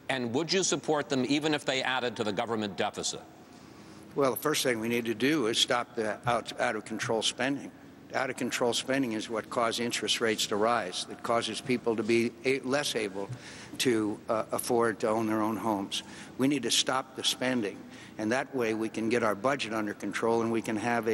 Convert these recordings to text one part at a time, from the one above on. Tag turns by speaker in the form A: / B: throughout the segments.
A: And would you support them even if they added to the government deficit?
B: Well, the first thing we need to do is stop the out-of-control spending. Out-of-control spending is what causes interest rates to rise. It causes people to be less able to afford to own their own homes. We need to stop the spending, and that way we can get our budget under control and we can have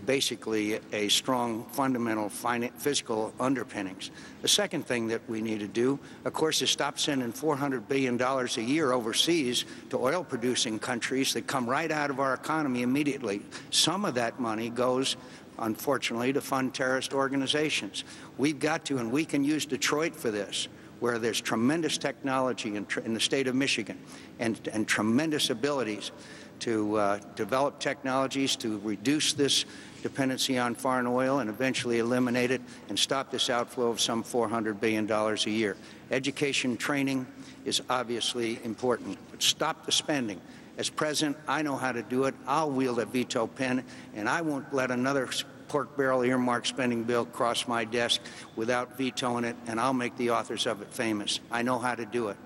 B: basically a strong fundamental fiscal underpinnings. The second thing that we need to do, of course, is stop sending $400 billion a year overseas to oil-producing countries that come right out of our economy immediately. Some of that money goes, unfortunately, to fund terrorist organizations. We've got to, and we can use Detroit for this, where there's tremendous technology in the state of Michigan and tremendous abilities to develop technologies to reduce this dependency on foreign oil and eventually eliminate it and stop this outflow of some $400 billion a year. Education training is obviously important, but stop the spending. As president, I know how to do it. I'll wield a veto pen, and I won't let another pork barrel earmark spending bill cross my desk without vetoing it, and I'll make the authors of it famous. I know how to do it.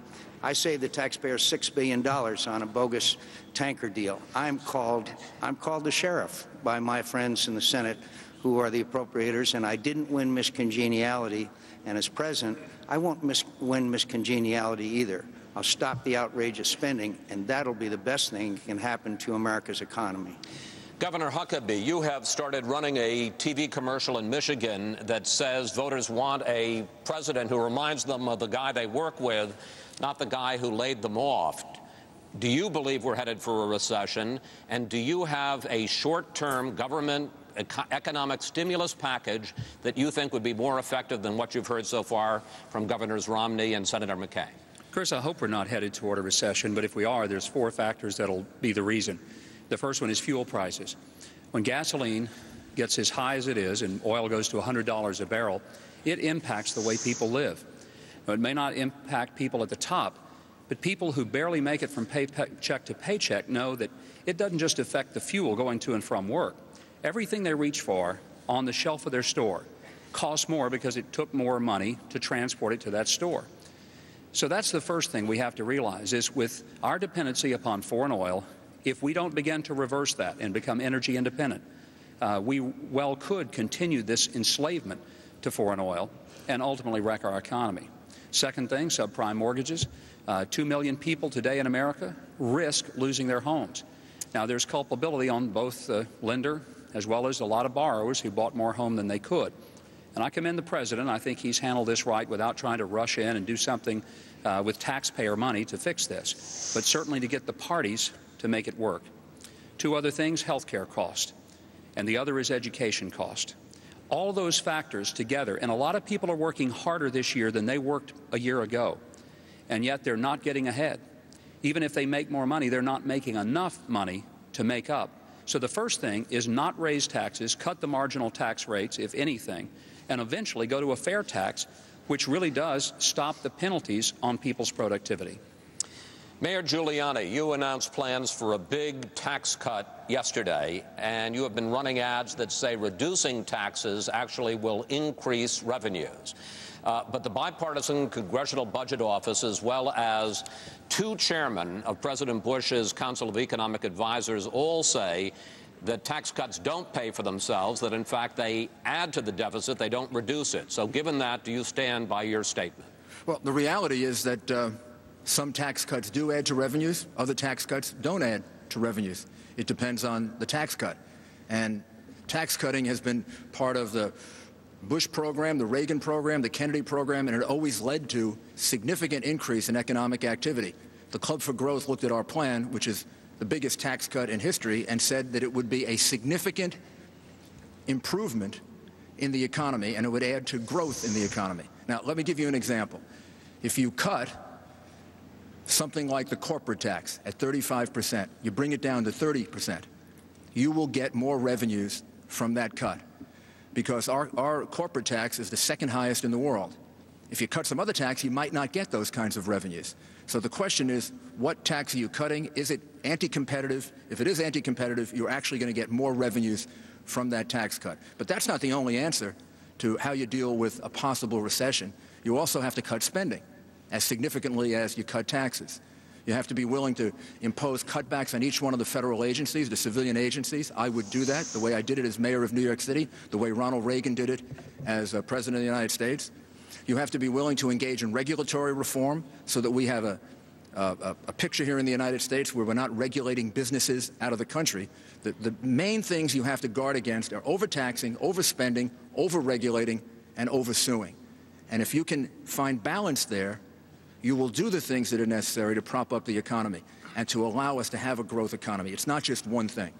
B: I saved the taxpayers $6 billion on a bogus tanker deal. I'm called the sheriff by my friends in the Senate who are the appropriators, and I didn't win Miss Congeniality. And as president, I won't win Miss Congeniality either. I'll stop the outrageous spending, and that'll be the best thing that can happen to America's economy.
A: Governor Huckabee, you have started running a TV commercial in Michigan that says voters want a president who reminds them of the guy they work with, not the guy who laid them off. Do you believe we're headed for a recession? And do you have a short-term government economic stimulus package that you think would be more effective than what you've heard so far from Governors Romney and Senator McCain?
C: Chris, I hope we're not headed toward a recession, but if we are, there's 4 factors that'll be the reason. The first one is fuel prices. When gasoline gets as high as it is and oil goes to $100 a barrel, it impacts the way people live. Now, it may not impact people at the top, but people who barely make it from paycheck to paycheck know that it doesn't just affect the fuel going to and from work. Everything they reach for on the shelf of their store costs more because it took more money to transport it to that store. So that's the first thing we have to realize is with our dependency upon foreign oil, if we don't begin to reverse that and become energy independent, we well could continue this enslavement to foreign oil and ultimately wreck our economy. Second thing, subprime mortgages. 2 million people today in America risk losing their homes. Now, there's culpability on both the lender as well as a lot of borrowers who bought more home than they could. And I commend the president. I think he's handled this right without trying to rush in and do something with taxpayer money to fix this, but certainly to get the parties to make it work. 2 other things, health care cost, and the other is education cost. All those factors together, and a lot of people are working harder this year than they worked a year ago, and yet they're not getting ahead. Even if they make more money, they're not making enough money to make up. So the first thing is not raise taxes, cut the marginal tax rates, if anything, and eventually go to a fair tax, which really does stop the penalties on people's productivity.
A: Mayor Giuliani, you announced plans for a big tax cut yesterday, and you have been running ads that say reducing taxes actually will increase revenues. But the bipartisan Congressional Budget Office, as well as 2 chairmen of President Bush's Council of Economic Advisors, all say that tax cuts don't pay for themselves, that in fact they add to the deficit, they don't reduce it. So given that, do you stand by your statement?
D: Well, the reality is that some tax cuts do add to revenues, other tax cuts don't add to revenues. It depends on the tax cut. And tax cutting has been part of the Bush program, the Reagan program, the Kennedy program, and it always led to significant increase in economic activity. The Club for Growth looked at our plan, which is the biggest tax cut in history, and said that it would be a significant improvement in the economy, and it would add to growth in the economy. Now, let me give you an example. If you cut something like the corporate tax at 35%, you bring it down to 30%, you will get more revenues from that cut, because our corporate tax is the 2nd highest in the world. If you cut some other tax, you might not get those kinds of revenues. So the question is, what tax are you cutting? Is it anti-competitive? If it is anti-competitive, you're actually going to get more revenues from that tax cut. But that's not the only answer to how you deal with a possible recession. You also have to cut spending. as significantly as you cut taxes. You have to be willing to impose cutbacks on each one of the federal agencies, the civilian agencies. I would do that the way I did it as mayor of New York City, the way Ronald Reagan did it as president of the United States. You have to be willing to engage in regulatory reform so that we have a picture here in the United States where we're not regulating businesses out of the country. The main things you have to guard against are overtaxing, overspending, overregulating, and oversuing. And if you can find balance there, you will do the things that are necessary to prop up the economy and to allow us to have a growth economy. It's not just one thing.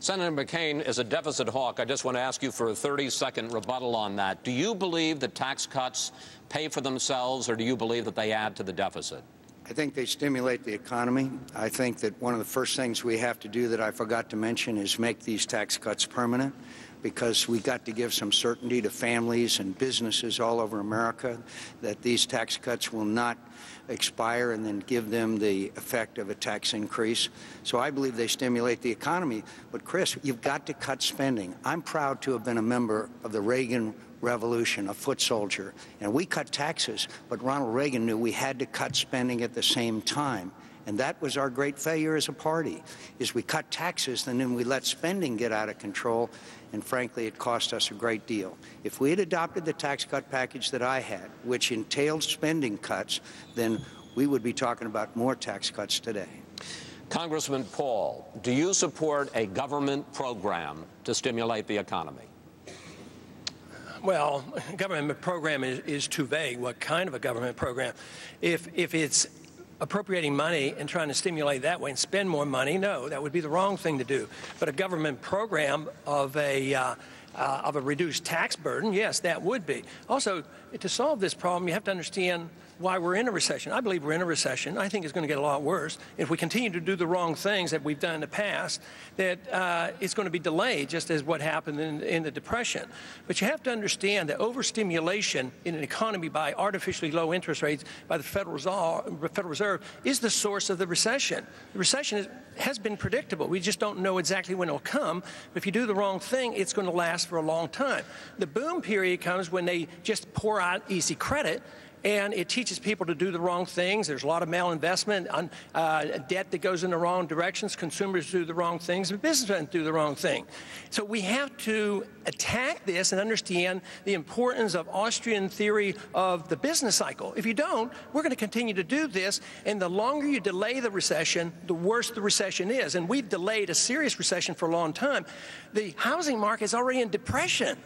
A: Senator McCain is a deficit hawk. I just want to ask you for a 30-second rebuttal on that. Do you believe that tax cuts pay for themselves, or do you believe that they add to the deficit?
B: I think they stimulate the economy. I think that one of the first things we have to do that I forgot to mention is make these tax cuts permanent, because we got to give some certainty to families and businesses all over America that these tax cuts will not expire and then give them the effect of a tax increase. So I believe they stimulate the economy. But, Chris, you've got to cut spending. I'm proud to have been a member of the Reagan Revolution, a foot soldier. And we cut taxes, but Ronald Reagan knew we had to cut spending at the same time. And that was our great failure as a party, is we cut taxes and then we let spending get out of control. And frankly, it cost us a great deal. If we had adopted the tax cut package that I had, which entailed spending cuts, then we would be talking about more tax cuts today.
A: Congressman Paul, do you support a government program to stimulate the economy?
E: Well, government program is too vague. What kind of a government program? If it's appropriating money and trying to stimulate that way and spend more money, no, that would be the wrong thing to do. But a government program of a reduced tax burden, yes, that would be. Also, to solve this problem, you have to understand why we're in a recession. I believe we're in a recession. I think it's going to get a lot worse. If we continue to do the wrong things that we've done in the past, that it's going to be delayed, just as what happened in the Depression. But you have to understand that overstimulation in an economy by artificially low interest rates by the Federal Reserve is the source of the recession. The recession has been predictable. We just don't know exactly when it'll come. But if you do the wrong thing, it's going to last for a long time. The boom period comes when they just pour out easy credit, and it teaches people to do the wrong things. There's a lot of malinvestment, debt that goes in the wrong directions. Consumers do the wrong things, and businessmen do the wrong thing. So we have to attack this and understand the importance of Austrian theory of the business cycle. If you don't, we're going to continue to do this, and the longer you delay the recession, the worse the recession is. And we've delayed a serious recession for a long time. The housing market is already in depression.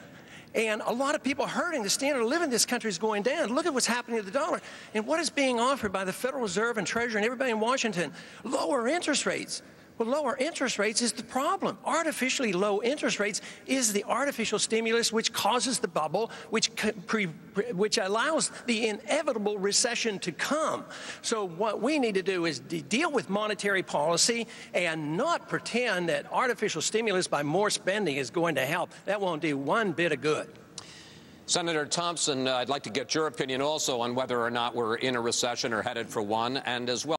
E: And a lot of people are hurting. The standard of living in this country is going down. Look at what's happening to the dollar. And what is being offered by the Federal Reserve and Treasury and everybody in Washington? Lower interest rates. Well, lower interest rates is the problem. Artificially low interest rates is the artificial stimulus which causes the bubble, which allows the inevitable recession to come. So what we need to do is deal with monetary policy and not pretend that artificial stimulus by more spending is going to help. That won't do one bit of good.
A: Senator Thompson, I'd like to get your opinion also on whether or not we're in a recession or headed for one, and as well